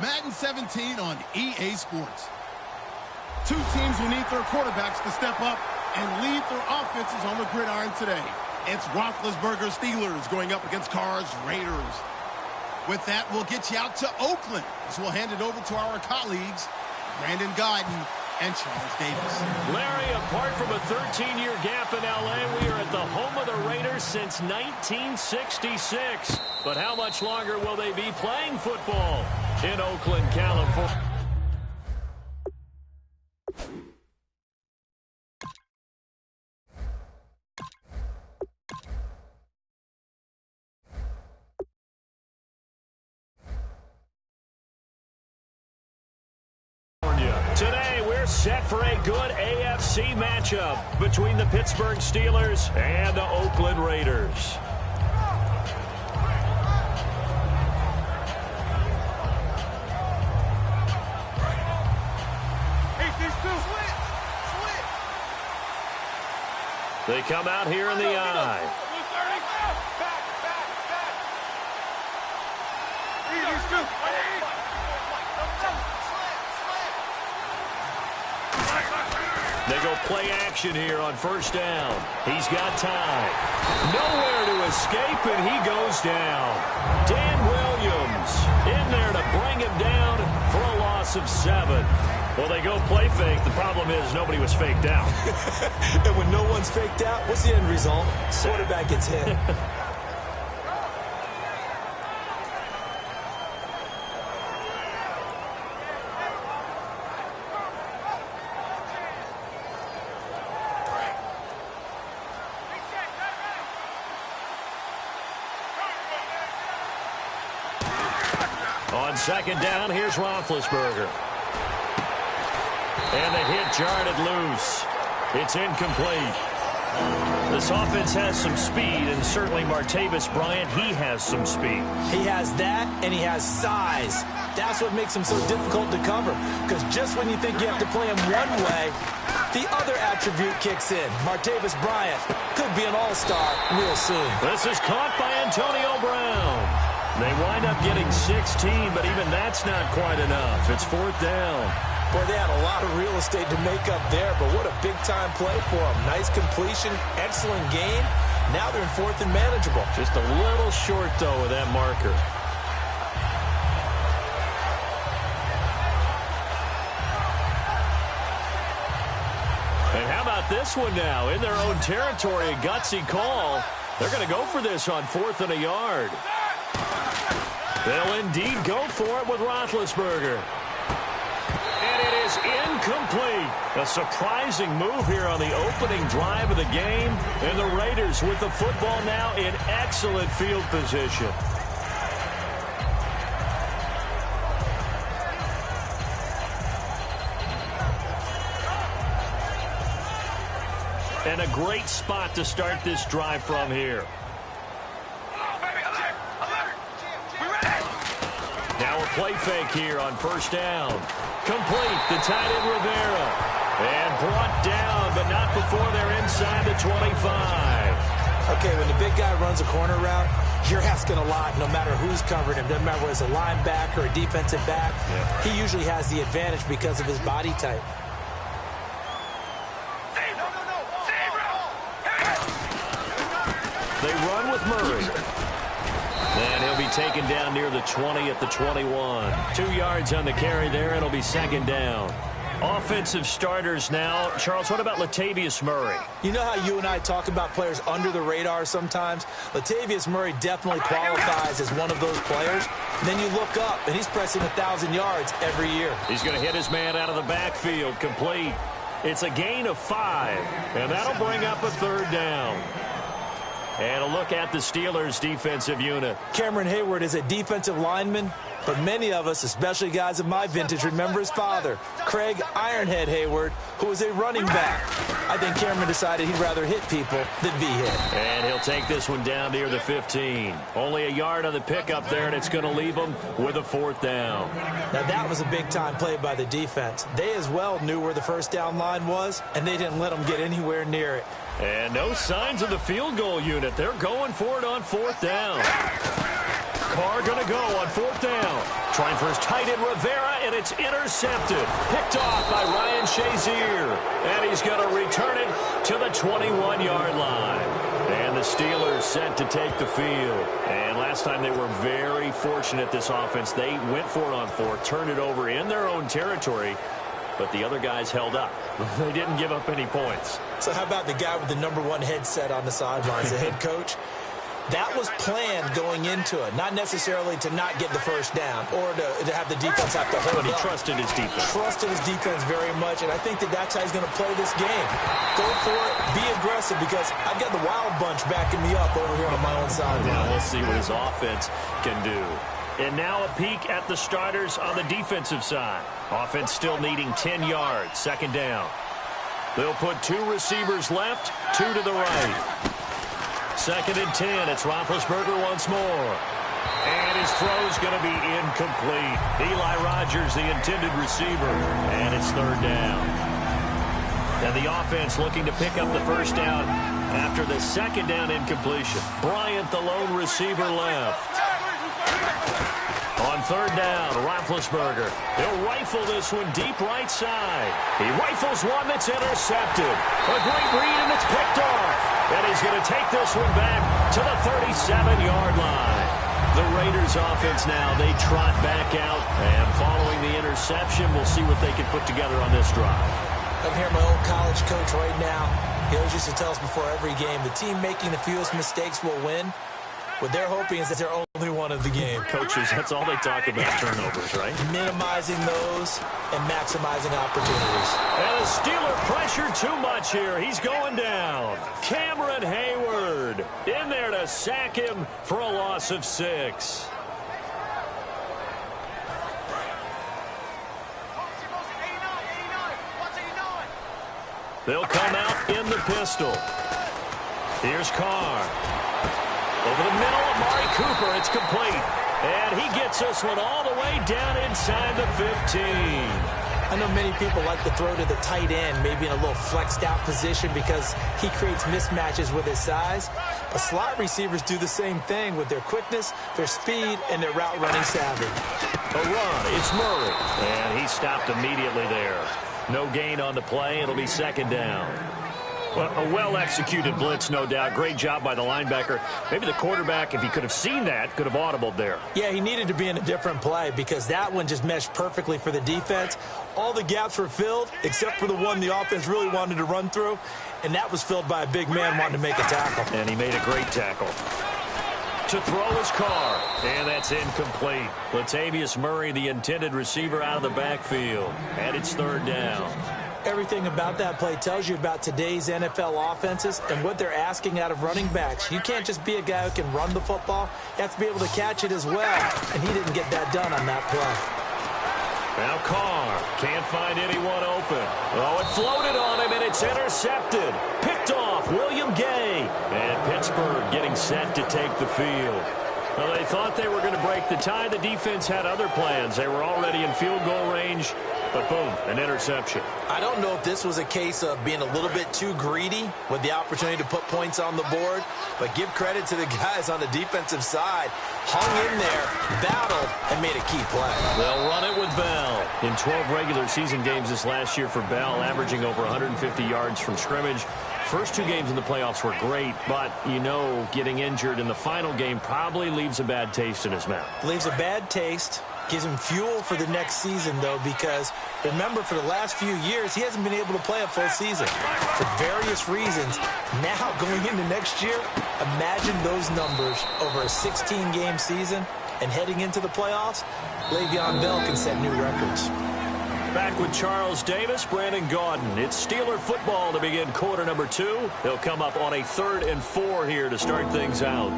Madden 17 on EA Sports. Two teams will need their quarterbacks to step up and lead their offenses on the gridiron today. It's Roethlisberger Steelers going up against Carr's Raiders. With that, we'll get you out to Oakland, as we'll hand it over to our colleagues, Brandon Guyton and Charles Davis. Larry, apart from a 13-year gap in L.A., we are at the home of the Raiders since 1966. But how much longer will they be playing football in Oakland, California? Today, we're set for a good AFC matchup between the Pittsburgh Steelers and the Oakland Raiders. They come out here in the eye. They go play action here on first down. He's got time. Nowhere to escape, and he goes down. Dan Williams in there to bring him down for a loss of 7. Well, they go play fake. The problem is nobody was faked out. And when no one's faked out, what's the end result? Quarterback gets hit. On second down, here's Roethlisberger. And the hit jarred it loose. It's incomplete. This offense has some speed, and certainly Martavis Bryant, he has some speed. He has that, and he has size. That's what makes him so difficult to cover, because just when you think you have to play him one way, the other attribute kicks in. Martavis Bryant could be an all-star real soon. This is caught by Antonio Brown. They wind up getting 16, but even that's not quite enough. It's fourth down. Boy, they had a lot of real estate to make up there, but what a big-time play for them. Nice completion, excellent game. Now they're in fourth and manageable. Just a little short, though, with that marker. And how about this one now? In their own territory, a gutsy call. They're going to go for this on 4th and a yard. They'll indeed go for it with Roethlisberger. And it is incomplete. A surprising move here on the opening drive of the game. And the Raiders with the football now in excellent field position. And a great spot to start this drive from here. Now a play fake here on first down. Complete to tight end Rivera. And brought down, but not before they're inside the 25. Okay, when the big guy runs a corner route, you're asking a lot no matter who's covering him. Doesn't matter whether it's a linebacker or a defensive back. Yeah. He usually has the advantage because of his body type. They run with Murray. And he'll be taken down near the 20 at the 21. 2 yards on the carry there. It'll be second down. Offensive starters now. Charles, what about Latavius Murray? You know how you and I talk about players under the radar sometimes? Latavius Murray definitely qualifies as one of those players. And then you look up, and he's pressing 1,000 yards every year. He's going to hit his man out of the backfield. Complete. It's a gain of 5. And that'll bring up a third down. And a look at the Steelers' defensive unit. Cameron Hayward is a defensive lineman, but many of us, especially guys of my vintage, remember his father, Craig Ironhead Hayward, who was a running back. I think Cameron decided he'd rather hit people than be hit. And he'll take this one down near the 15. Only a yard on the pickup there, and it's going to leave him with a fourth down. Now, that was a big-time play by the defense. They as well knew where the first down line was, and they didn't let them get anywhere near it. And no signs of the field goal unit. They're going for it on fourth down. Carr going to go on fourth down. Trying for his tight end, Rivera, and it's intercepted. Picked off by Ryan Shazier. And he's going to return it to the 21-yard line. And the Steelers set to take the field. And last time they were very fortunate, this offense. They went for it on 4, turned it over in their own territory, but the other guys held up. They didn't give up any points. So how about the guy with the #1 headset on the sidelines, the head coach? That was planned going into it, not necessarily to not get the first down or to have the defense have to hold But he up. trusted his defense. Trusted his defense very much, and I think that's how he's going to play this game. Go for it, be aggressive, because I've got the wild bunch backing me up over here on my own sideline. Now we'll see what his offense can do. And now a peek at the starters on the defensive side. Offense still needing 10 yards, second down. They'll put 2 receivers left, 2 to the right. Second and 10, it's Roethlisberger once more. And his throw's going to be incomplete. Eli Rogers, the intended receiver, and it's third down. And the offense looking to pick up the first down after the second down incompletion. Bryant, the lone receiver, left. On third down, Roethlisberger. He'll rifle this one deep right side. He rifles one that's intercepted. A great read, and it's picked off. And he's going to take this one back to the 37-yard line. The Raiders offense now, they trot back out. And following the interception, we'll see what they can put together on this drive. I can hear my old college coach right now. He always used to tell us before every game, the team making the fewest mistakes will win. What they're hoping is that they're only one of the game. Coaches, that's all they talk about, turnovers, right? Minimizing those and maximizing opportunities. And the Steeler pressure too much here. He's going down. Cameron Hayward in there to sack him for a loss of 6. They'll come out in the pistol. Here's Carr. Over the middle, Amari Cooper. It's complete. And he gets this one all the way down inside the 15. I know many people like to throw to the tight end, maybe in a little flexed out position because he creates mismatches with his size. But slot receivers do the same thing with their quickness, their speed, and their route running savvy. A run. It's Murray. And he stopped immediately there. No gain on the play. It'll be second down. Well, a well-executed blitz, no doubt. Great job by the linebacker. Maybe the quarterback, if he could have seen that, could have audibled there. Yeah, he needed to be in a different play because that one just meshed perfectly for the defense. All the gaps were filled except for the one the offense really wanted to run through, and that was filled by a big man wanting to make a tackle. And he made a great tackle. To throw his Carr, and that's incomplete. Latavius Murray, the intended receiver, out of the backfield. And it's third down. Everything about that play tells you about today's NFL offenses and what they're asking out of running backs. You can't just be a guy who can run the football. You have to be able to catch it as well, and he didn't get that done on that play. Now Carr can't find anyone open. Oh, it floated on him, and it's intercepted. Picked off, William Gay. And Pittsburgh getting set to take the field. Well, they thought they were going to break the tie. The defense had other plans. They were already in field goal range. But boom, an interception. I don't know if this was a case of being a little bit too greedy with the opportunity to put points on the board, but give credit to the guys on the defensive side. Hung in there, battled, and made a key play. They'll run it with Bell. In 12 regular season games this last year for Bell, averaging over 150 yards from scrimmage. First 2 games in the playoffs were great, but, you know, getting injured in the final game probably leaves a bad taste in his mouth. Leaves a bad taste. Gives him fuel for the next season, though, because remember, for the last few years, he hasn't been able to play a full season for various reasons. Now, going into next year, imagine those numbers over a 16-game season and heading into the playoffs. Le'Veon Bell can set new records. Back with Charles Davis, Brandon Gaudin. It's Steeler football to begin quarter number 2. They'll come up on a 3rd and 4 here to start things out.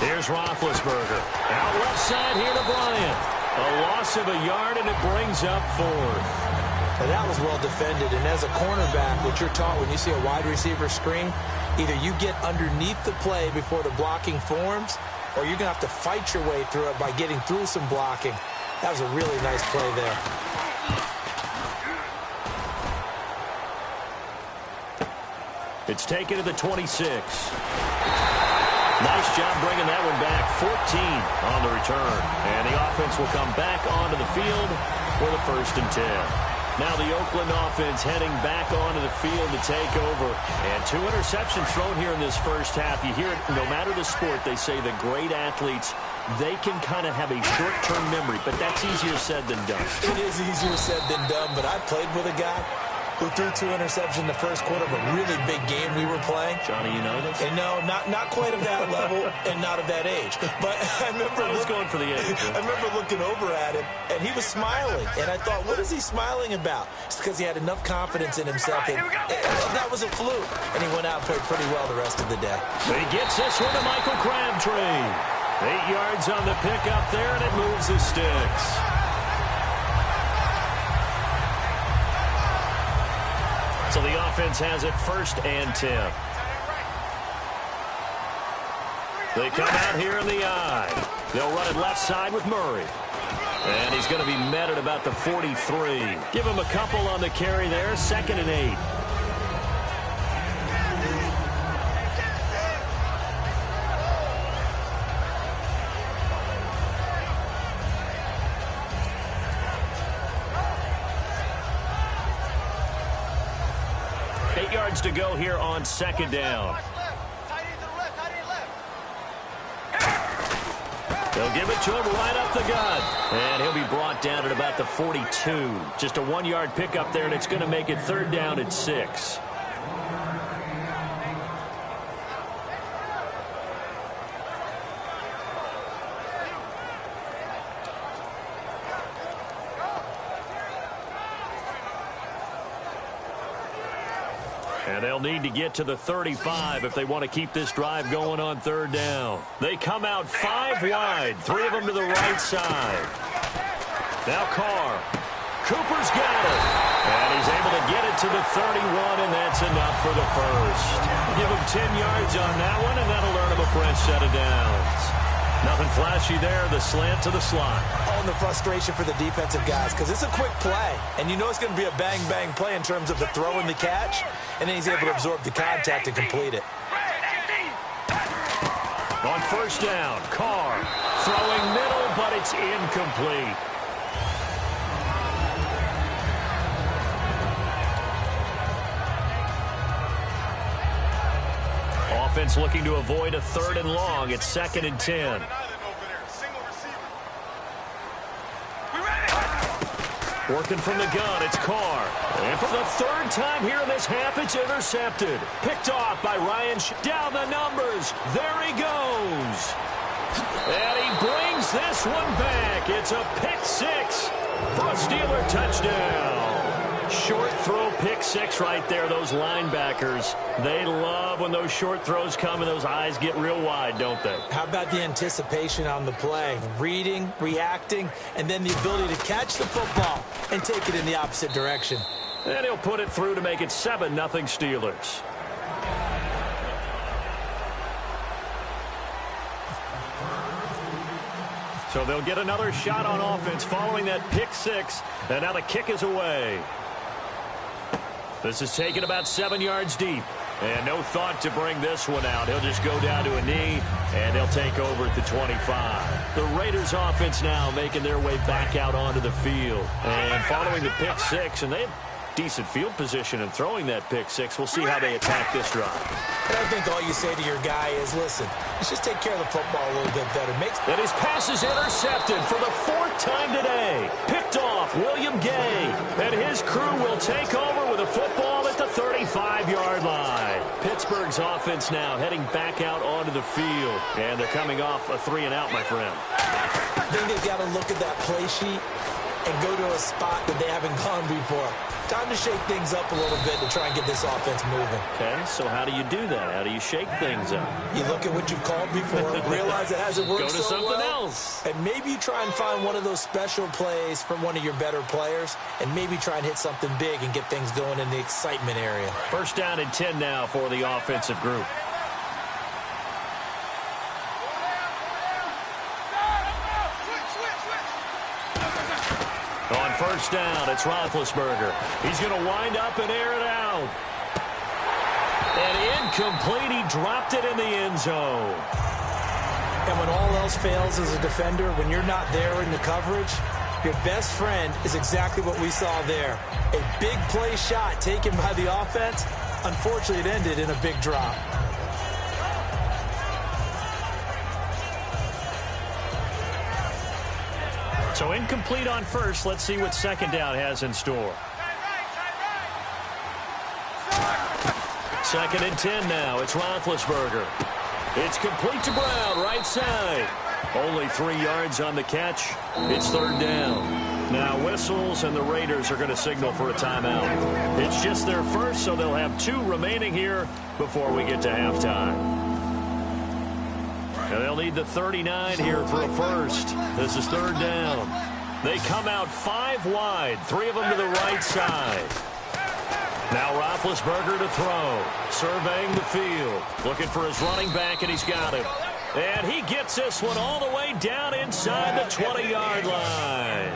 Here's Roethlisberger. Out left side here to Bryant. A loss of a yard, and it brings up 4th. Now that was well defended, and as a cornerback, what you're taught when you see a wide receiver screen, either you get underneath the play before the blocking forms, or you're going to have to fight your way through it by getting through some blocking. That was a really nice play there. It's taken to the 26. Nice job bringing that one back. 14 on the return. And the offense will come back onto the field for the 1st and 10. Now the Oakland offense heading back onto the field to take over. And 2 interceptions thrown here in this first half. You hear it, no matter the sport, they say the great athletes, they can kind of have a short-term memory, but that's easier said than done. It is easier said than done, but I played with a guy who threw 2 interceptions in the first quarter of a really big game we were playing. Johnny, you know this? And no, not quite of that level and not of that age. But I was going for the age. I remember looking over at him, and he was smiling. And I thought, what is he smiling about? It's because he had enough confidence in himself. And that was a fluke. And he went out and played pretty well the rest of the day. But he gets this one to Michael Crabtree. 8 yards on the pickup there, and it moves the sticks. So the offense has it 1st and 10. They come out here in the I. They'll run it left side with Murray. And he's going to be met at about the 43. Give him a couple on the carry there. 2nd and 8. To go here on 2nd down. They'll give it to him right up the gut. And he'll be brought down at about the 42. Just a 1-yard pickup there, and it's going to make it 3rd down at 6. And they'll need to get to the 35 if they want to keep this drive going on 3rd down. They come out 5 wide, 3 of them to the right side. Now Carr. Cooper's got it. And he's able to get it to the 31, and that's enough for the first. Give him 10 yards on that one, and that'll earn him a fresh set of downs. Nothing flashy there, the slant to the slot. Oh, and the frustration for the defensive guys, because it's a quick play, and you know it's going to be a bang-bang play in terms of the throw and the catch, and then he's able to absorb the contact and complete it. On 1st down, Carr throwing middle, but it's incomplete. Offense looking to avoid a 3rd and long. It's 2nd and 10. Working from the gun, it's Carr. And for the 3rd time here in this half, it's intercepted. Picked off by Ryan. Down the numbers. There he goes. And he brings this one back. It's a pick 6 for a Steeler touchdown. Short throw pick 6 right there. Those linebackers, they love when those short throws come and those eyes get real wide, don't they? How about the anticipation on the play? Reading, reacting, and then the ability to catch the football and take it in the opposite direction. And he'll put it through to make it 7-0 Steelers. So they'll get another shot on offense following that pick 6, and now the kick is away. This is taken about 7 yards deep. And no thought to bring this one out. He'll just go down to a knee, and they'll take over at the 25. The Raiders offense now making their way back out onto the field. And following the pick 6, and they have decent field position in throwing that pick 6. We'll see how they attack this drive. And I think all you say to your guy is, listen, let's just take care of the football a little bit better. And his pass is intercepted for the 4th time today. Picked off William Gay. And his crew will take over with a football at the 35-yard line. Pittsburgh's offense now heading back out onto the field. And they're coming off a 3-and-out, my friend. I think they've got to look at that play sheet and go to a spot that they haven't gone before. Time to shake things up a little bit to try and get this offense moving. Okay, so how do you do that? How do you shake things up? You look at what you've called before, realize it hasn't worked so well. Go to something else. And maybe you try and find one of those special plays from one of your better players, and maybe try and hit something big and get things going in the excitement area. 1st down and 10 now for the offensive group. first down. It's Roethlisberger. He's going to wind up and air it out. And incomplete. He dropped it in the end zone. And when all else fails as a defender, when you're not there in the coverage, your best friend is exactly what we saw there. A big play shot taken by the offense. Unfortunately, it ended in a big drop. So incomplete on first. Let's see what second down has in store. 2nd and 10 now. It's Roethlisberger. It's complete to Brown, right side. Only 3 yards on the catch. It's 3rd down. Now whistles, and the Raiders are going to signal for a timeout. It's just their first, so they'll have 2 remaining here before we get to halftime. And they'll need the 39 here for a first. This is 3rd down. They come out 5 wide, 3 of them to the right side. Now Roethlisberger to throw. Surveying the field. Looking for his running back, and he's got him. And he gets this one all the way down inside the 20-yard line.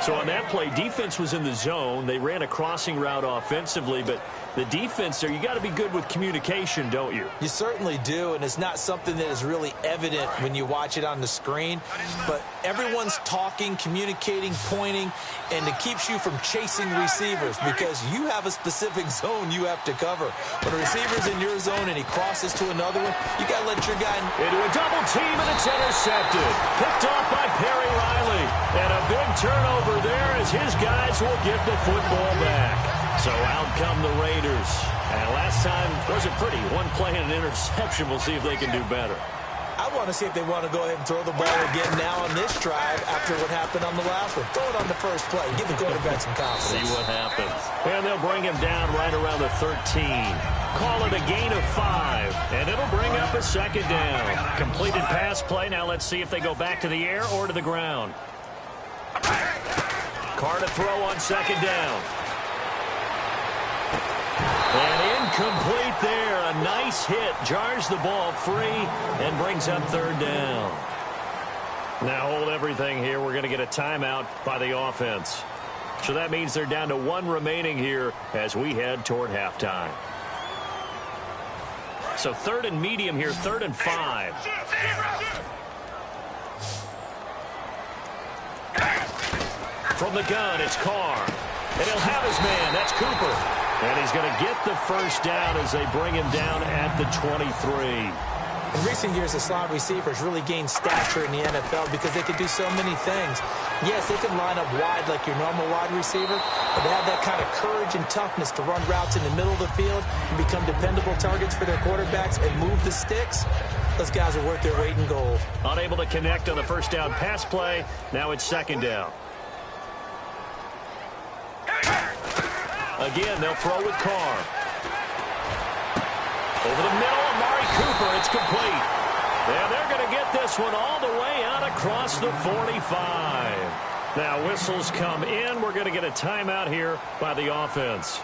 So on that play, defense was in the zone. They ran a crossing route offensively, but the defense there, you got to be good with communication, don't you? You certainly do, and it's not something that is really evident when you watch it on the screen. But everyone's talking, communicating, pointing, and it keeps you from chasing receivers because you have a specific zone you have to cover. When a receiver's in your zone and he crosses to another one, you got to let your guy into a double team, and it's intercepted. Picked off by Perry Riley. And a big turnover there as his guys will get the football back. So out come the Raiders. And last time wasn't pretty. 1 play and an interception. We'll see if they can do better. I want to see if they want to go ahead and throw the ball again now on this drive after what happened on the last one. Throw it on the first play. Give the quarterback some confidence. See what happens. And they'll bring him down right around the 13. Call it a gain of 5. And it'll bring up a 2nd down. Completed pass play. Now let's see if they go back to the air or to the ground. Carr to throw on 2nd down. And incomplete there. A nice hit. Jars the ball free and brings up 3rd down. Now hold everything here. We're going to get a timeout by the offense. So that means they're down to 1 remaining here as we head toward halftime. So 3rd and medium here, 3rd and 5. From the gun, it's Carr. And he'll have his man. That's Cooper. And he's going to get the first down as they bring him down at the 23. In recent years, the slot receivers really gained stature in the NFL because they could do so many things. Yes, they can line up wide like your normal wide receiver, but they have that kind of courage and toughness to run routes in the middle of the field and become dependable targets for their quarterbacks and move the sticks. Those guys are worth their weight in gold. Unable to connect on the first down pass play. Now it's 2nd down. Again, they'll throw with Carr. Over the middle, Amari Cooper. It's complete. And they're going to get this one all the way out across the 45. Now whistles come in. We're going to get a timeout here by the offense.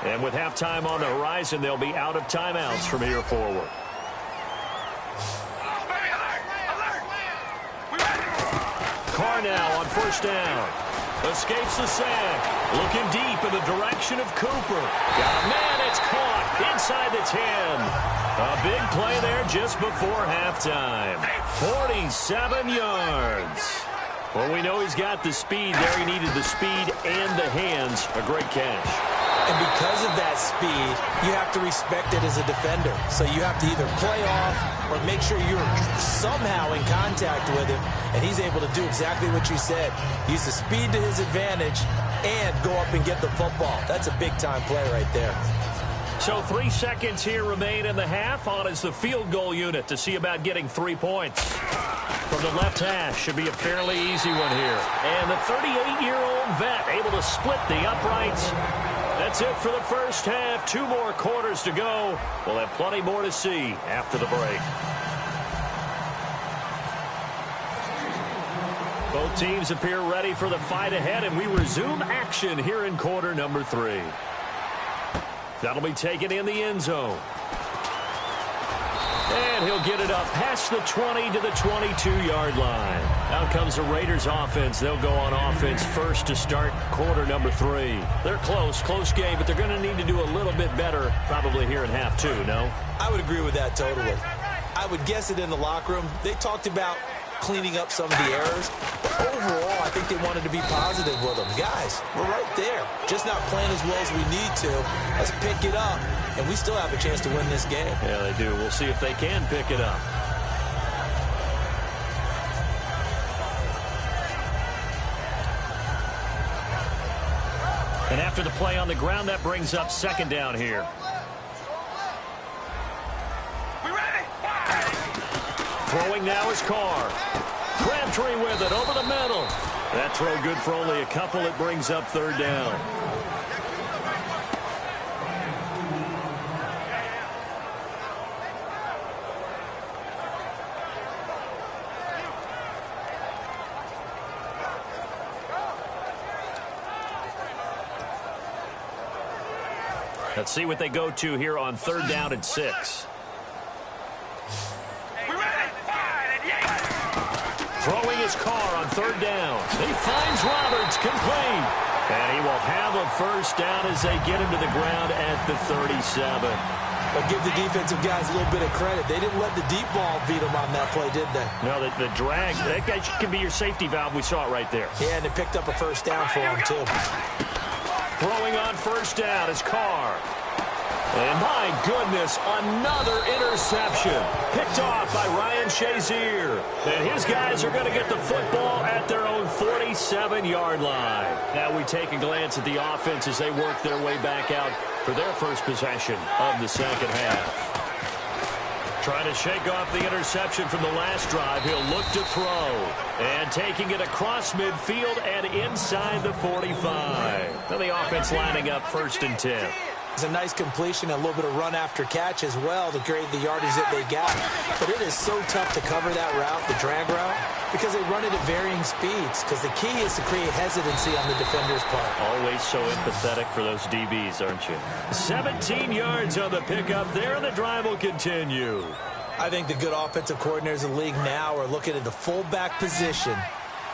And with halftime on the horizon, they'll be out of timeouts from here forward. Carr now on first down. Escapes the sack. Looking deep in the direction of Cooper. Got a man. It's caught inside the 10. A big play there just before halftime. 47 yards. Well, we know he's got the speed there. He needed the speed and the hands. A great catch. And because of that speed, you have to respect it as a defender. So you have to either play off or make sure you're somehow in contact with him. And he's able to do exactly what you said. Use the speed to his advantage and go up and get the football. That's a big-time play right there. So 3 seconds here remain in the half. On is the field goal unit to see about getting 3 points. From the left hash, should be a fairly easy one here. And the 38-year-old vet able to split the uprights. That's it for the first half. 2 more quarters to go. We'll have plenty more to see after the break. Both teams appear ready for the fight ahead, and we resume action here in quarter number 3. That'll be taken in the end zone. And he'll get it up past the 20 to the 22-yard line. Now comes the Raiders offense. They'll go on offense first to start quarter number 3. They're close game, but they're going to need to do a little bit better probably here in half 2, no? I would agree with that totally. I would guess it in the locker room. They talked about cleaning up some of the errors. But overall, I think they wanted to be positive with them. Guys, we're right there. Just not playing as well as we need to. Let's pick it up, and we still have a chance to win this game. Yeah, they do. We'll see if they can pick it up. And after the play on the ground, that brings up second down here. Throwing now is Carr. Crabtree with it over the middle. That throw good for only a couple. It brings up third down. Let's see what they go to here on third down and 6. Throwing his Carr on third down. He finds Roberts, complete. And he will have a first down as they get him to the ground at the 37. But give the defensive guys a little bit of credit. They didn't let the deep ball beat them on that play, did they? No, the drag, that guy can be your safety valve. We saw it right there. Yeah, and they picked up a first down for him, too. Throwing on first down is Carr. And my goodness, another interception. Picked off by Ryan Shazier. And his guys are going to get the football at their own 47-yard line. Now we take a glance at the offense as they work their way back out for their first possession of the second half. Trying to shake off the interception from the last drive. He'll look to throw. And taking it across midfield and inside the 45. Now the offense lining up first and 10. It's a nice completion, a little bit of run after catch as well to create the yardage that they got. But it is so tough to cover that route, the drag route, because they run it at varying speeds. Because the key is to create hesitancy on the defender's part. Always so empathetic for those DBs, aren't you? 17 yards on the pickup there, and the drive will continue. I think the good offensive coordinators in the league now are looking at the fullback position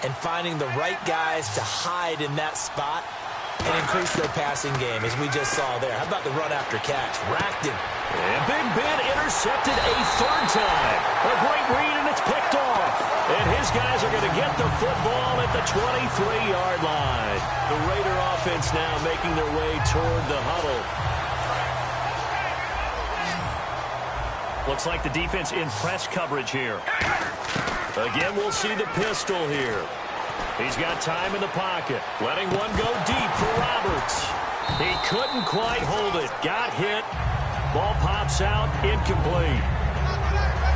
and finding the right guys to hide in that spot and increase their passing game, as we just saw there. How about the run after catch? Racked him. And Big Ben intercepted a third time. A great read, and it's picked off. And his guys are going to get the football at the 23-yard line. The Raider offense now making their way toward the huddle. Looks like the defense in press coverage here. Again, we'll see the pistol here. He's got time in the pocket. Letting one go deep for Roberts. He couldn't quite hold it. Got hit. Ball pops out. Incomplete.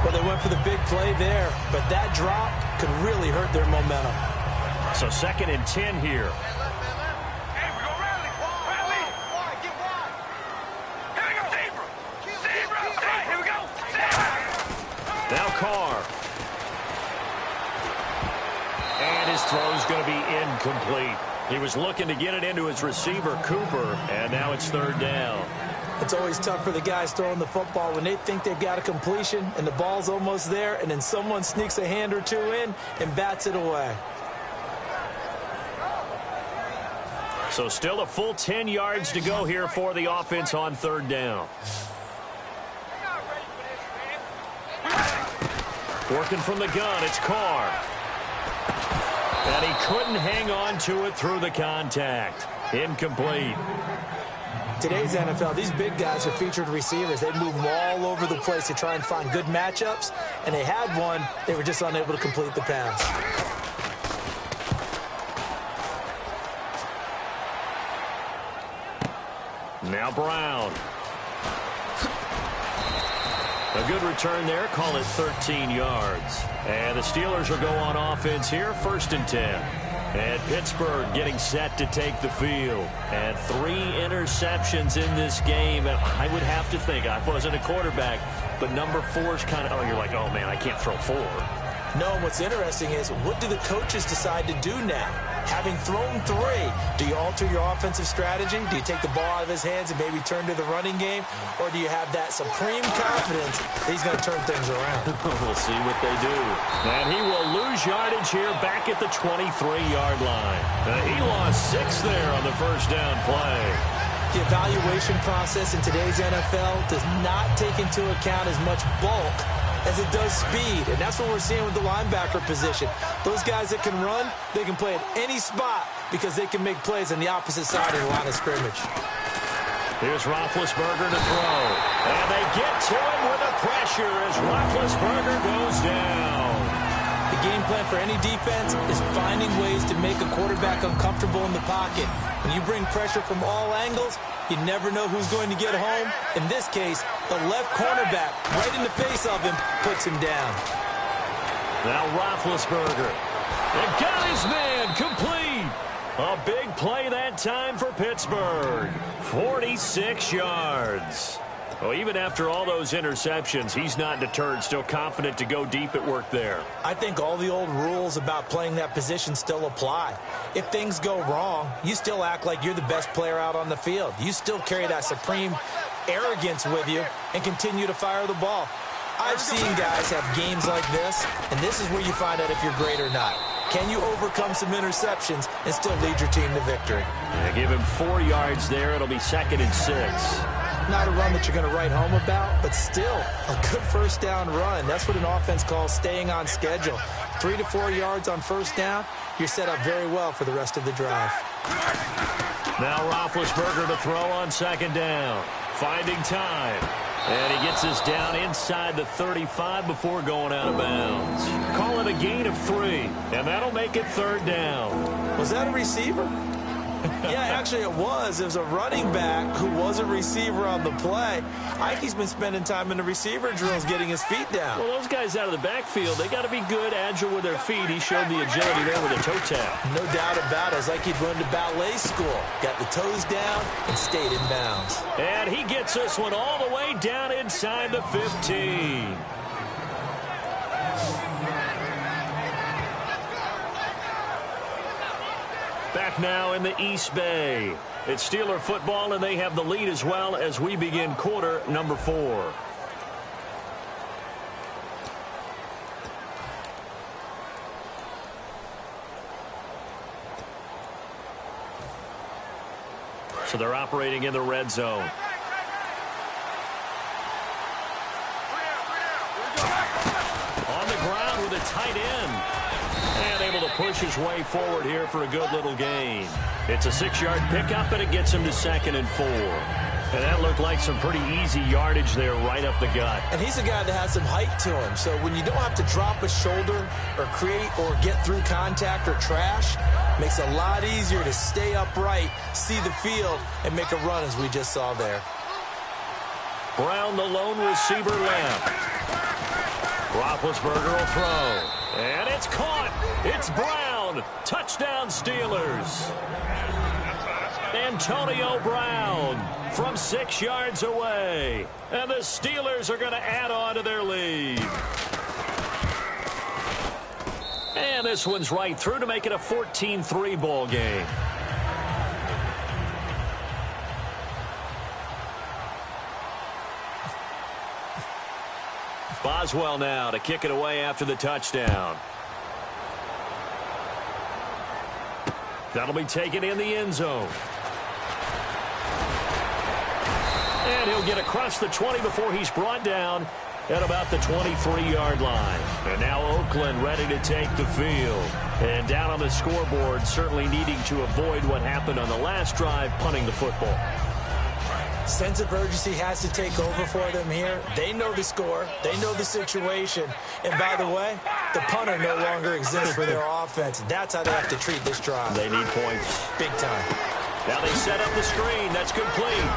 Well, they went for the big play there, but that drop could really hurt their momentum. So second and 10 here. Now Carr. And his throw's going to be incomplete. He was looking to get it into his receiver, Cooper, and now it's third down. It's always tough for the guys throwing the football when they think they've got a completion and the ball's almost there, and then someone sneaks a hand or two in and bats it away. So still a full 10 yards to go here for the offense on third down. Working from the gun, it's Carr. And he couldn't hang on to it through the contact. Incomplete. Today's NFL, these big guys are featured receivers. They move them all over the place to try and find good matchups, and they had one. They were just unable to complete the pass. Now Brown. A good return there. Call it 13 yards. And the Steelers will go on offense here, first and 10. And Pittsburgh getting set to take the field. And 3 interceptions in this game. And I would have to think, I wasn't a quarterback, but number 4 is kind of, oh, you're like, oh, man, I can't throw 4. No, and what's interesting is, what do the coaches decide to do now? Having thrown 3, do you alter your offensive strategy? Do you take the ball out of his hands and maybe turn to the running game? Or do you have that supreme confidence that he's going to turn things around? We'll see what they do. And he will lose yardage here back at the 23-yard line. He lost 6 there on the first down play. The evaluation process in today's NFL does not take into account as much bulk as it does speed, and that's what we're seeing with the linebacker position. Those guys that can run, they can play at any spot because they can make plays on the opposite side of the line of scrimmage. Here's Roethlisberger to throw, and they get to him with the pressure as Roethlisberger goes down. The game plan for any defense is finding ways to make a quarterback uncomfortable in the pocket. When you bring pressure from all angles, you never know who's going to get home. In this case, the left cornerback, right in the face of him, puts him down. Now Roethlisberger. And got his man complete. A big play that time for Pittsburgh. 46 yards. Well, even after all those interceptions, he's not deterred, still confident to go deep at work there. I think all the old rules about playing that position still apply. If things go wrong, you still act like you're the best player out on the field. You still carry that supreme arrogance with you and continue to fire the ball. I've seen guys have games like this, and this is where you find out if you're great or not. Can you overcome some interceptions and still lead your team to victory? Yeah, give him 4 yards there. It'll be 2nd and 6. Not a run that you're going to write home about, but still a good first down run. That's what an offense calls staying on schedule. 3 to 4 yards on first down, you're set up very well for the rest of the drive. Now Roethlisberger to throw on 2nd down. Finding time. And he gets us down inside the 35 before going out of bounds. Call it a gain of 3, and that'll make it 3rd down. Was that a receiver? Yeah, actually it was. It was a running back who was a receiver on the play. I think he's been spending time in the receiver drills getting his feet down. Well, those guys out of the backfield, they got to be good, agile with their feet. He showed the agility there with a toe tap. No doubt about it. It's like he'd run to ballet school. Got the toes down and stayed in bounds. And he gets this one all the way down inside the 15. Back now in the East Bay. It's Steeler football, and they have the lead as well as we begin quarter number 4. So they're operating in the red zone. On the ground with a tight end. And able to push his way forward here for a good little gain. It's a 6-yard pickup, and it gets him to 2nd and 4. And that looked like some pretty easy yardage there right up the gut. And he's a guy that has some height to him. So when you don't have to drop a shoulder or create or get through contact or trash, makes it a lot easier to stay upright, see the field, and make a run as we just saw there. Brown, the lone receiver left. Roethlisberger will throw. And it's caught. It's Brown. Touchdown, Steelers. Antonio Brown from 6 yards away. And the Steelers are going to add on to their lead. And this one's right through to make it a 14-3 ball game. Boswell now to kick it away after the touchdown. That'll be taken in the end zone. And he'll get across the 20 before he's brought down at about the 23-yard line. And now Oakland ready to take the field. And down on the scoreboard, certainly needing to avoid what happened on the last drive, punting the football. Sense of urgency has to take over for them here. They know the score. They know the situation. And by the way, the punter no longer exists for their offense. That's how they have to treat this drive. They need points. Big time. Now they set up the screen. That's complete.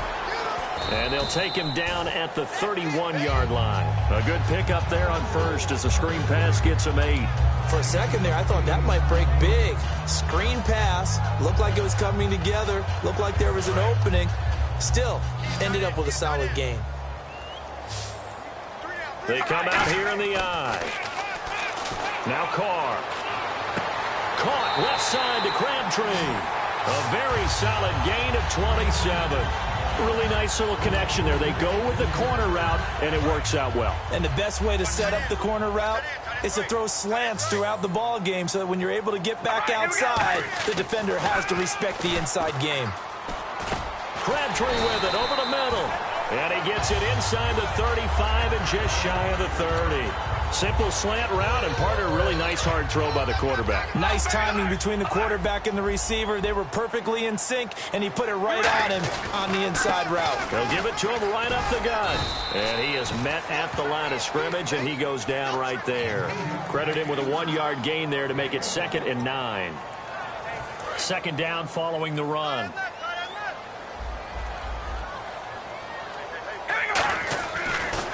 And they'll take him down at the 31-yard line. A good pickup there on first as the screen pass gets him 8. For a second there, I thought that might break big. Screen pass. Looked like it was coming together. Looked like there was an opening. Still, ended up with a solid game. They come out here in the I. Now Carr. Caught left side to Crabtree. A very solid gain of 27. Really nice little connection there. They go with the corner route, and it works out well. And the best way to set up the corner route is to throw slants throughout the ball game so that when you're able to get back outside, the defender has to respect the inside game. Crabtree with it over the middle. And he gets it inside the 35 and just shy of the 30. Simple slant route, and part of a really nice hard throw by the quarterback. Nice timing between the quarterback and the receiver. They were perfectly in sync, and he put it right on him on the inside route. They'll give it to him right up the gut. And he is met at the line of scrimmage, and he goes down right there. Credit him with a 1-yard gain there to make it 2nd and 9. Second down following the run.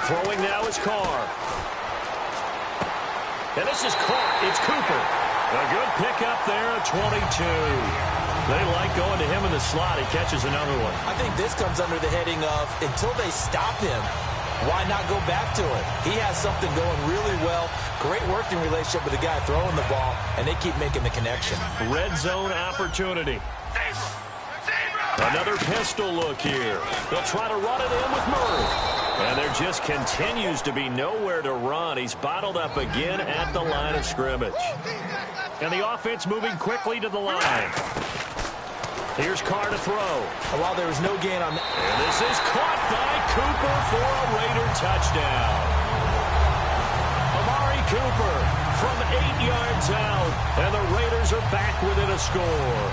Throwing now is Carr. And this is caught. It's Cooper. A good pickup there at 22. They like going to him in the slot. He catches another one. I think this comes under the heading of until they stop him, why not go back to it? He has something going really well. Great working relationship with the guy throwing the ball, and they keep making the connection. Red zone opportunity. Another pistol look here. They'll try to run it in with Murray. And there just continues to be nowhere to run. He's bottled up again at the line of scrimmage. And the offense moving quickly to the line. Here's Carr to throw. And while there was no gain on that. And this is caught by Cooper for a Raider touchdown. Amari Cooper from 8 yards out. And the Raiders are back within a score.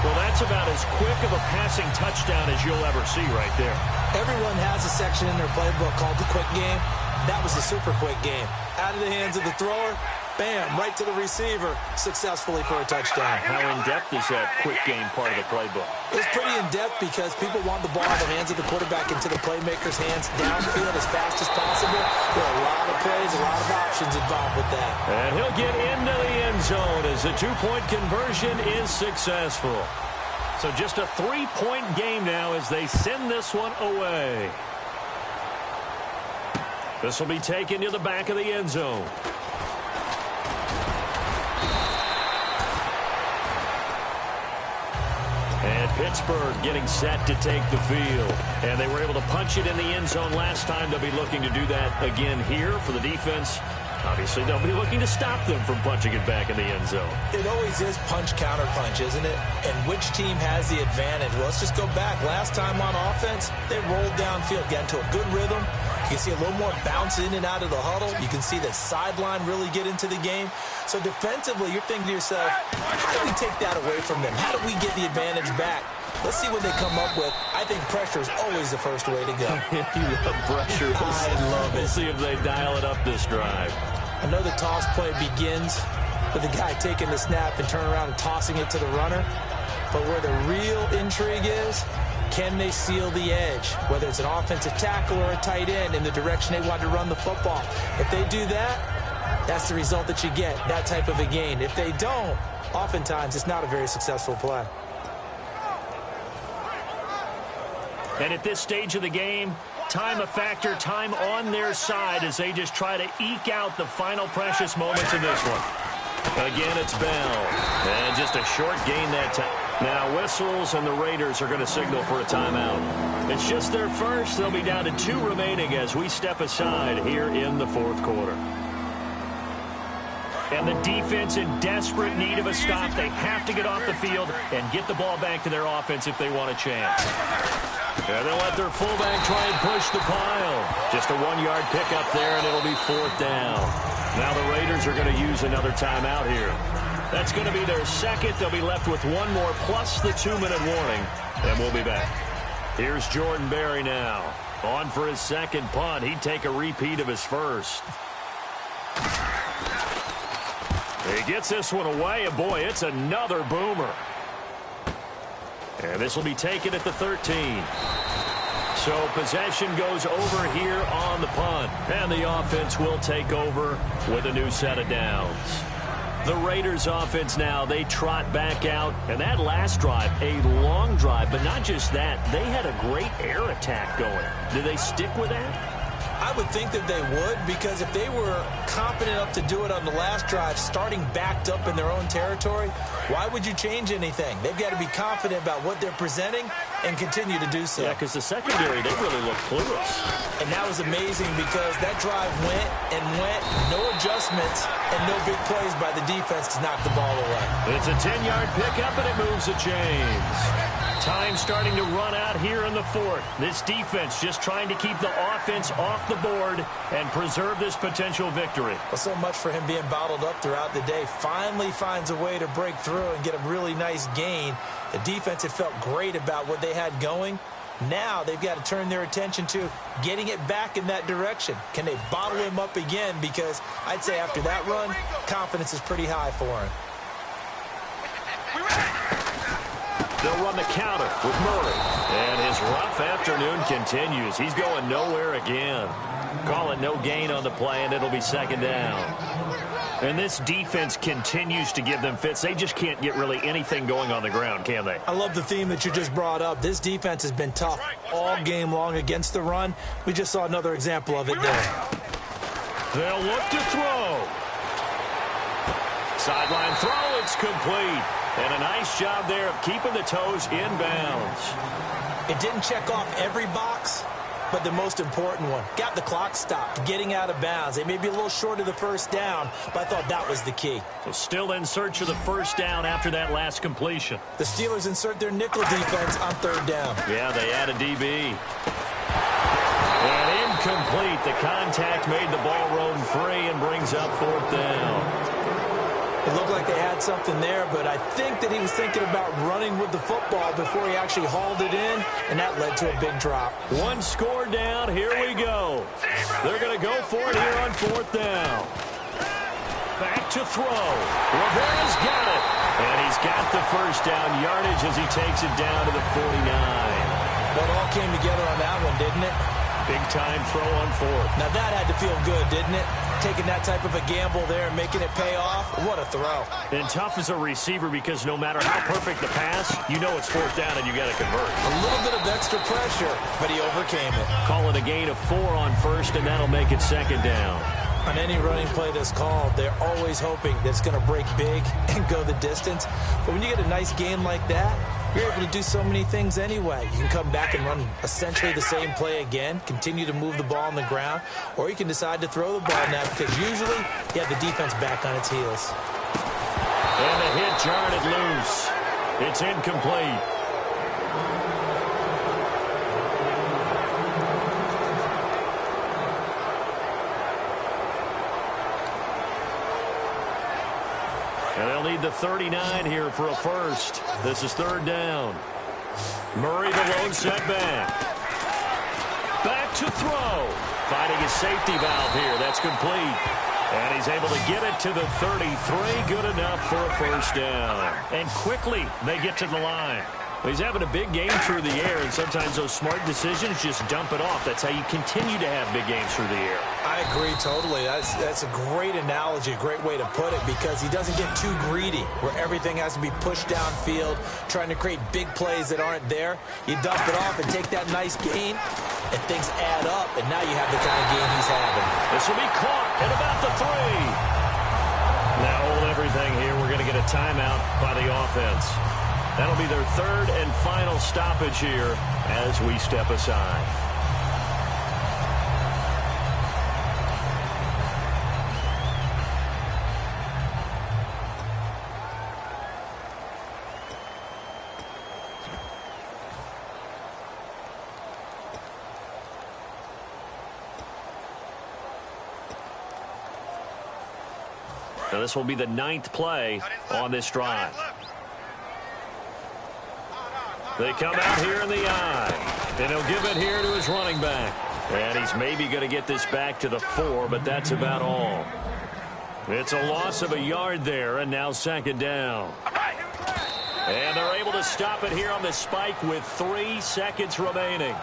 Well, that's about as quick of a passing touchdown as you'll ever see right there. Everyone has a section in their playbook called the quick game. That was the super quick game. Out of the hands of the thrower, bam, right to the receiver, successfully for a touchdown. How in-depth is that quick game part of the playbook? It's pretty in-depth because people want the ball in the hands of the quarterback into the playmaker's hands downfield as fast as possible. There are a lot of plays, a lot of options involved with that. And he'll get into the end zone as the two-point conversion is successful. So just a 3-point game now as they send this one away. This will be taken to the back of the end zone. And Pittsburgh getting set to take the field. And they were able to punch it in the end zone last time. They'll be looking to do that again here for the defense. Obviously, they'll be looking to stop them from punching it back in the end zone. It always is punch-counter-punch, isn't it? And which team has the advantage? Well, let's just go back. Last time on offense, they rolled downfield, got into a good rhythm. You can see a little more bounce in and out of the huddle. You can see the sideline really get into the game. So defensively, you're thinking to yourself, how do we take that away from them? How do we get the advantage back? Let's see what they come up with. I think pressure is always the first way to go. You love pressure. I love it. We'll see if they dial it up this drive. I know the toss play begins with the guy taking the snap and turning around and tossing it to the runner. But where the real intrigue is, can they seal the edge? Whether it's an offensive tackle or a tight end in the direction they want to run the football. If they do that, that's the result that you get, that type of a gain. If they don't, oftentimes it's not a very successful play. And at this stage of the game, time a factor, time on their side as they just try to eke out the final precious moments of this one. Again, it's Bell. And just a short gain that time. Now whistles, and the Raiders are going to signal for a timeout. It's just their first. They'll be down to 2 remaining as we step aside here in the 4th quarter. And the defense in desperate need of a stop. They have to get off the field and get the ball back to their offense if they want a chance. And they'll let their fullback try and push the pile. Just a 1-yard pickup there, and it'll be 4th down. Now the Raiders are going to use another timeout here. That's going to be their second. They'll be left with 1 more plus the 2-minute warning, and we'll be back. Here's Jordan Berry now. On for his second punt. He'd take a repeat of his first. He gets this one away, and boy, it's another boomer. And this will be taken at the 13. So possession goes over here on the punt. And the offense will take over with a new set of downs. The Raiders offense now, they trot back out. And that last drive, a long drive. But not just that, they had a great air attack going. Do they stick with that? I would think that they would, because if they were confident enough to do it on the last drive, starting backed up in their own territory, why would you change anything? They've got to be confident about what they're presenting and continue to do so. Yeah, because the secondary, they really look clueless. And that was amazing because that drive went and went, no adjustments, and no big plays by the defense to knock the ball away. It's a 10-yard pickup, and it moves the chains. Time starting to run out here in the fourth. This defense just trying to keep the offense off the board and preserve this potential victory. Well, so much for him being bottled up throughout the day. Finally finds a way to break through and get a really nice gain. The defense had felt great about what they had going. Now they've got to turn their attention to getting it back in that direction. Can they bottle him up again? Because I'd say after that run, confidence is pretty high for him. They'll run the counter with Murray. And his rough afternoon continues. He's going nowhere again. Call it no gain on the play, and it'll be second down. And this defense continues to give them fits. They just can't get really anything going on the ground, can they? I love the theme that you just brought up. This defense has been tough all game long against the run. We just saw another example of it there. They'll look to throw. Sideline throw, it's complete. And a nice job there of keeping the toes inbounds. It didn't check off every box, but the most important one. Got the clock stopped, getting out of bounds. They may be a little short of the first down, but I thought that was the key. So still in search of the first down after that last completion. The Steelers insert their nickel defense on third down. Yeah, they add a DB. And incomplete. The contact made the ball roam free and brings up fourth down. It looked like they had something there, but I think that he was thinking about running with the football before he actually hauled it in, and that led to a big drop. One score down. Here we go. They're going to go for it here on fourth down. Back to throw. Rivera's got it. And he's got the first down yardage as he takes it down to the 49. Well, it all came together on that one, didn't it? Big-time throw on fourth. Now that had to feel good, didn't it? Taking that type of a gamble there and making it pay off. What a throw. And tough as a receiver because no matter how perfect the pass, you know it's fourth down and you got to convert. A little bit of extra pressure, but he overcame it. Call it a gain of 4 on first, and that'll make it second down. On any running play that's called, they're always hoping that it's going to break big and go the distance. But when you get a nice game like that, you're able to do so many things anyway. You can come back and run essentially the same play again, continue to move the ball on the ground, or you can decide to throw the ball now because usually you have the defense back on its heels. And the hit jarred it loose. It's incomplete. And they'll need the 39 here for a first. This is third down. Murray, the lone setback. Back to throw. Finding his safety valve here. That's complete. And he's able to get it to the 33. Good enough for a first down. And quickly, they get to the line. He's having a big game through the air, and sometimes those smart decisions just dump it off. That's how you continue to have big games through the air. I agree totally. That's a great analogy, a great way to put it, because he doesn't get too greedy where everything has to be pushed downfield, trying to create big plays that aren't there. You dump it off and take that nice gain, and things add up, and now you have the kind of game he's having. This will be caught at about the 3. Now hold everything here. We're going to get a timeout by the offense. That'll be their third and final stoppage here as we step aside. Now this will be the 9th play on this drive. They come out here in the I, and he'll give it here to his running back. And he's maybe going to get this back to the 4, but that's about all. It's a loss of a yard there, and now second down. And they're able to stop it here on the spike with 3 seconds remaining.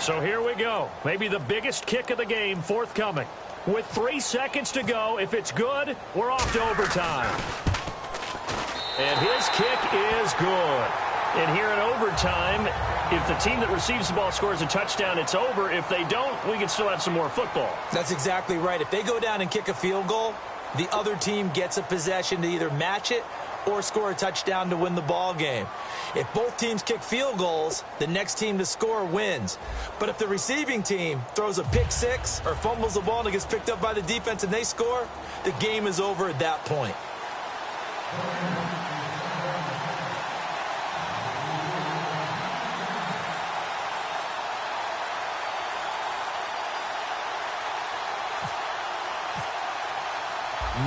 So here we go. Maybe the biggest kick of the game forthcoming. With 3 seconds to go, if it's good, we're off to overtime. And his kick is good. And here in overtime, if the team that receives the ball scores a touchdown, it's over. If they don't, we can still have some more football. That's exactly right. If they go down and kick a field goal, the other team gets a possession to either match it or score a touchdown to win the ball game. If both teams kick field goals, the next team to score wins. But if the receiving team throws a pick six or fumbles the ball and it gets picked up by the defense and they score, the game is over at that point.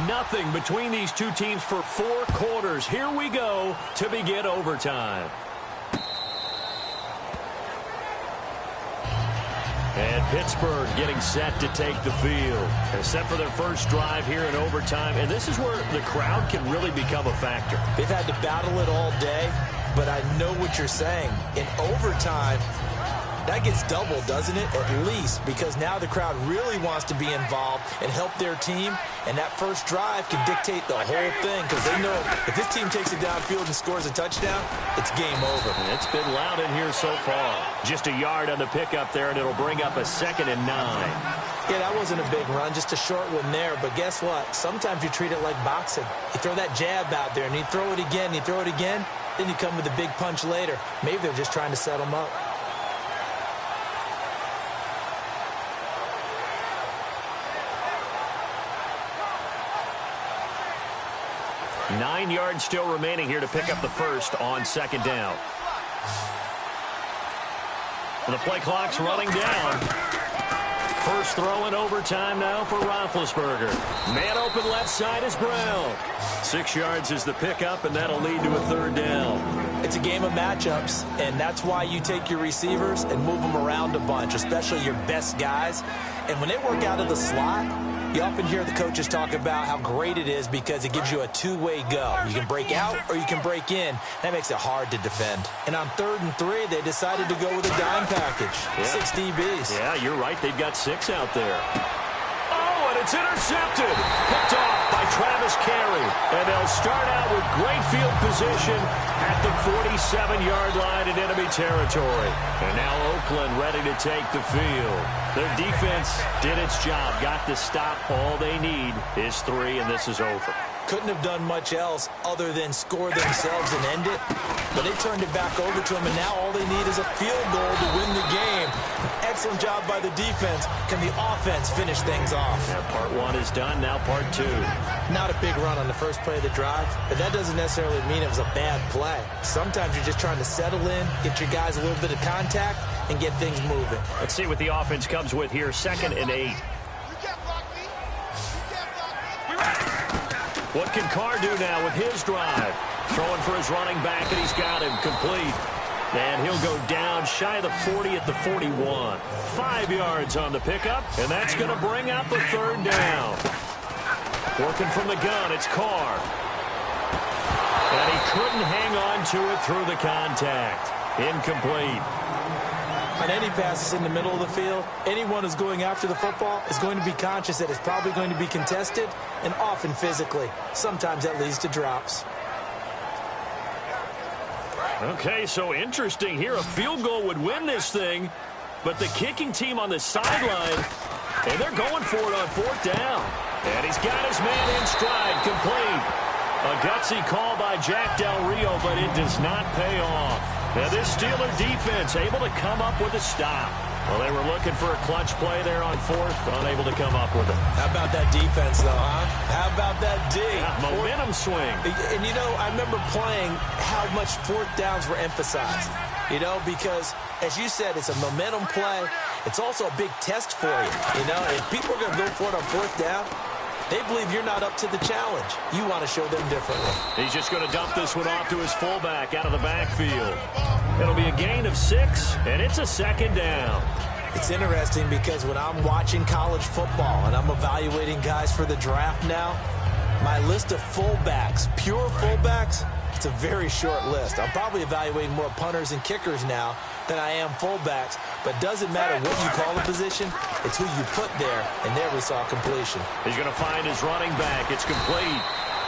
Nothing between these two teams for 4 quarters. Here we go to begin overtime. And Pittsburgh getting set to take the field. They're set for their first drive here in overtime. And this is where the crowd can really become a factor. They've had to battle it all day, but I know what you're saying. In overtime, that gets doubled, doesn't it? At least, because now the crowd really wants to be involved and help their team, and that first drive can dictate the whole thing because they know if this team takes it downfield and scores a touchdown, it's game over. And it's been loud in here so far. Just a yard on the pickup there, and it'll bring up a 2nd and 9. Yeah, that wasn't a big run, just a short one there. But guess what? Sometimes you treat it like boxing. You throw that jab out there, and you throw it again, you throw it again, then you come with a big punch later. Maybe they're just trying to set them up. 9 yards still remaining here to pick up the first on 2nd down. And the play clock's running down. First throw in overtime now for Roethlisberger. Man open left side is Brown. 6 yards is the pickup, and that'll lead to a 3rd down. It's a game of matchups, and that's why you take your receivers and move them around a bunch, especially your best guys. And when they work out of the slot, you often hear the coaches talk about how great it is because it gives you a two-way go. You can break out or you can break in. That makes it hard to defend. And on 3rd and 3, they decided to go with a dime package. Yeah. 6 DBs. Yeah, you're right. They've got 6 out there. Oh, and it's intercepted. Picked off by Travis Carey. And they'll start out with great field position at the 47-yard line in enemy territory. And now Oakland ready to take the field. Their defense did its job, got the stop. All they need is 3, and this is over. Couldn't have done much else other than score themselves and end it. But they turned it back over to them, and now all they need is a field goal to win the game. Excellent job by the defense. Can the offense finish things off? Yeah, part 1 is done, now part 2. Not a big run on the first play of the drive, but that doesn't necessarily mean it was a bad play. Sometimes you're just trying to settle in, get your guys a little bit of contact, and get things moving. Let's see what the offense comes with here. 2nd and 8. What can Carr do now with his drive? Throwing for his running back, and he's got him complete. And he'll go down shy of the 40 at the 41. 5 yards on the pickup, and that's going to bring up a 3rd down. Working from the gun, it's Carr. And he couldn't hang on to it through the contact. Incomplete. On any passes in the middle of the field, anyone who's going after the football is going to be conscious that it's probably going to be contested, and often physically. Sometimes that leads to drops. Okay, so interesting here. A field goal would win this thing, but the kicking team on the sideline, and they're going for it on 4th down. And he's got his man in stride, complete. A gutsy call by Jack Del Rio, but it does not pay off. Now this Steeler defense able to come up with a stop. Well, they were looking for a clutch play there on 4th, unable to come up with it. How about that defense, though, huh? How about that D? Yeah, momentum swing. And, you know, I remember playing how much 4th downs were emphasized. You know, because, as you said, it's a momentum play. It's also a big test for you. You know, if people are going to go for it on 4th down, they believe you're not up to the challenge. You want to show them differently. He's just going to dump this one off to his fullback out of the backfield. It'll be a gain of 6, and it's a 2nd down. It's interesting because when I'm watching college football and I'm evaluating guys for the draft now, my list of fullbacks, pure fullbacks, It's a very short list. I'm probably evaluating more punters and kickers now than I am fullbacks, but doesn't matter what you call the position, it's who you put there, and there we saw completion. He's going to find his running back. It's complete.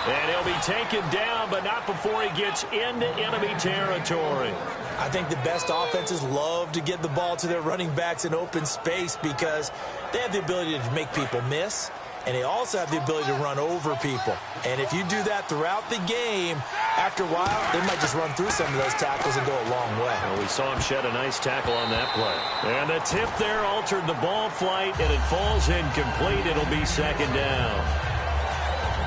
And he'll be taken down, but not before he gets into enemy territory. I think the best offenses love to get the ball to their running backs in open space because they have the ability to make people miss, and they also have the ability to run over people. And if you do that throughout the game, after a while, they might just run through some of those tackles and go a long way. Well, we saw him shed a nice tackle on that play. And the tip there altered the ball flight, and it falls incomplete. It'll be second down.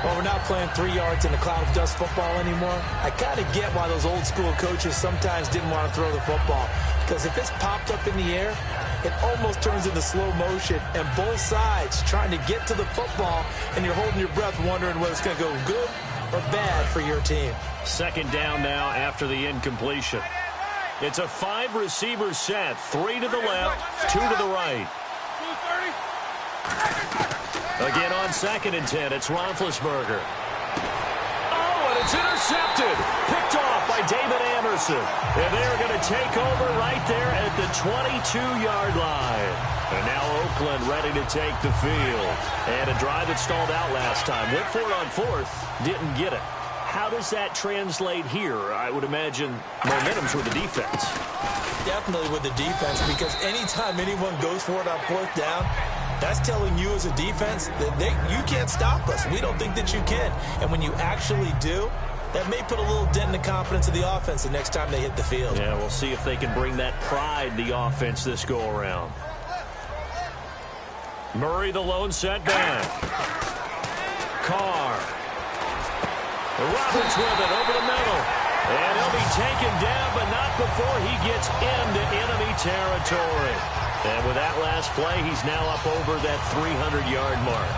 Well, we're not playing 3 yards in a cloud of dust football anymore. I kind of get why those old school coaches sometimes didn't want to throw the football. Because if it's popped up in the air, it almost turns into slow motion. And both sides trying to get to the football, and you're holding your breath wondering whether it's going to go good or bad for your team. Second down now after the incompletion. It's a 5-receiver set. 3 to the left, 2 to the right. Again on 2nd and 10, it's Roethlisberger. Oh, and it's intercepted. Picked off by David Anderson. And they're going to take over right there at the 22-yard line. And now Oakland ready to take the field. And a drive that stalled out last time. Went for it on 4th, didn't get it. How does that translate here? I would imagine momentum's with the defense. Definitely with the defense, because anytime anyone goes for it on 4th down, that's telling you as a defense that you can't stop us. We don't think that you can. And when you actually do, that may put a little dent in the confidence of the offense the next time they hit the field. Yeah, we'll see if they can bring that pride, the offense, this go-around. Murray, the lone setback. Carr. Roberts with it over the middle. And he'll be taken down, but not before he gets into enemy territory. And with that last play, he's now up over that 300-yard mark.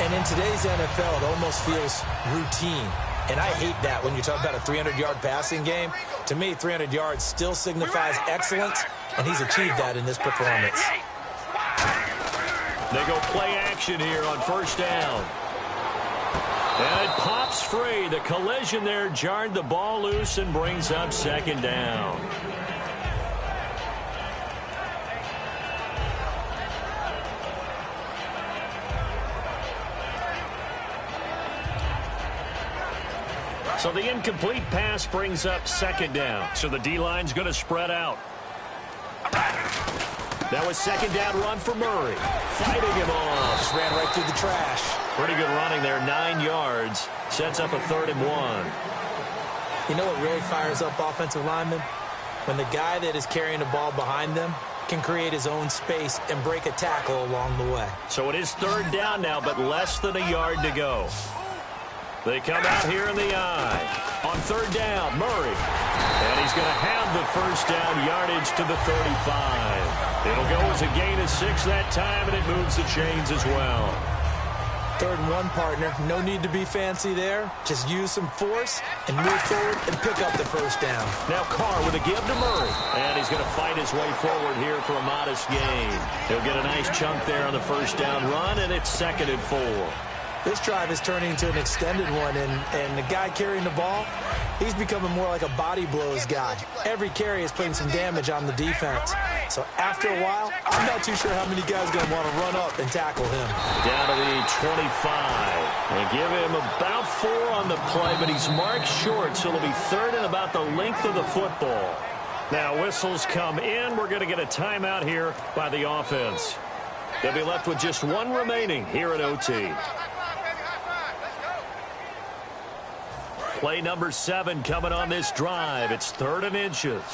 And in today's NFL, it almost feels routine. And I hate that when you talk about a 300-yard passing game. To me, 300 yards still signifies excellence, and he's achieved that in this performance. They go play action here on 1st down. And it pops free. The collision there jarred the ball loose and brings up 2nd down. So the incomplete pass brings up 2nd down. So the D-line's going to spread out. That was 2nd down run for Murray. Fighting him off. Just ran right through the trash. Pretty good running there, 9 yards. Sets up a 3rd and 1. You know what really fires up offensive linemen? When the guy that is carrying the ball behind them can create his own space and break a tackle along the way. So it is 3rd down now, but less than a yard to go. They come out here in the eye. On 3rd down, Murray. And he's going to have the 1st down yardage to the 35. It'll go as a gain of 6 that time, and it moves the chains as well. 3rd and 1, partner. No need to be fancy there. Just use some force and move forward and pick up the 1st down. Now Carr with a give to Murray. And he's going to fight his way forward here for a modest gain. He'll get a nice chunk there on the 1st down run, and it's 2nd and 4. This drive is turning into an extended one, and the guy carrying the ball, he's becoming more like a body blows guy. Every carry is putting some damage on the defense. So after a while, I'm not too sure how many guys are going to want to run up and tackle him. Down to the 25. And give him about 4 on the play, but he's marked short, so it'll be 3rd and about the length of the football. Now whistles come in. We're going to get a timeout here by the offense. They'll be left with just 1 remaining here at OT. Play number 7 coming on this drive. It's 3rd and inches.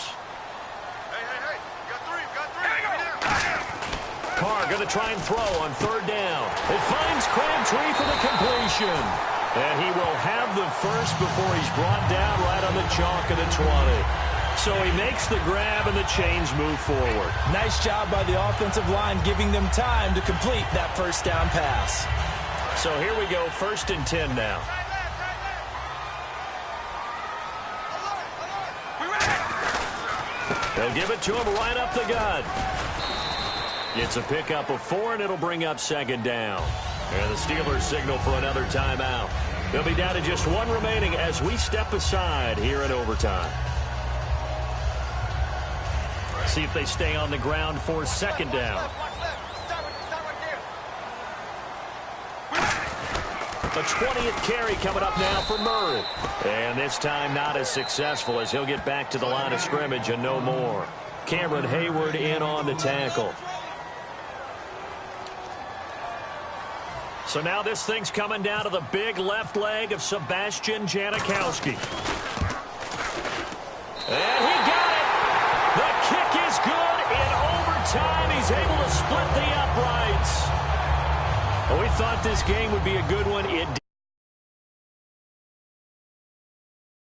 Hey. Got three. Carr going to try and throw on 3rd down. It finds Crabtree for the completion. And he will have the 1st before he's brought down right on the chalk of the 20. So he makes the grab and the chains move forward. Nice job by the offensive line giving them time to complete that 1st down pass. So here we go, 1st and 10 now. They'll give it to him right up the gut. It's a pickup of 4, and it'll bring up 2nd down. And the Steelers signal for another timeout. They'll be down to just one remaining as we step aside here in overtime. See if they stay on the ground for second down. The 20th carry coming up now for Murray. And this time not as successful as he'll get back to the line of scrimmage and no more. Cameron Hayward in on the tackle. So now this thing's coming down to the big left leg of Sebastian Janikowski. And he got it. The kick is good in overtime. He's able to split the uprights. Well, we thought this game would be a good one. It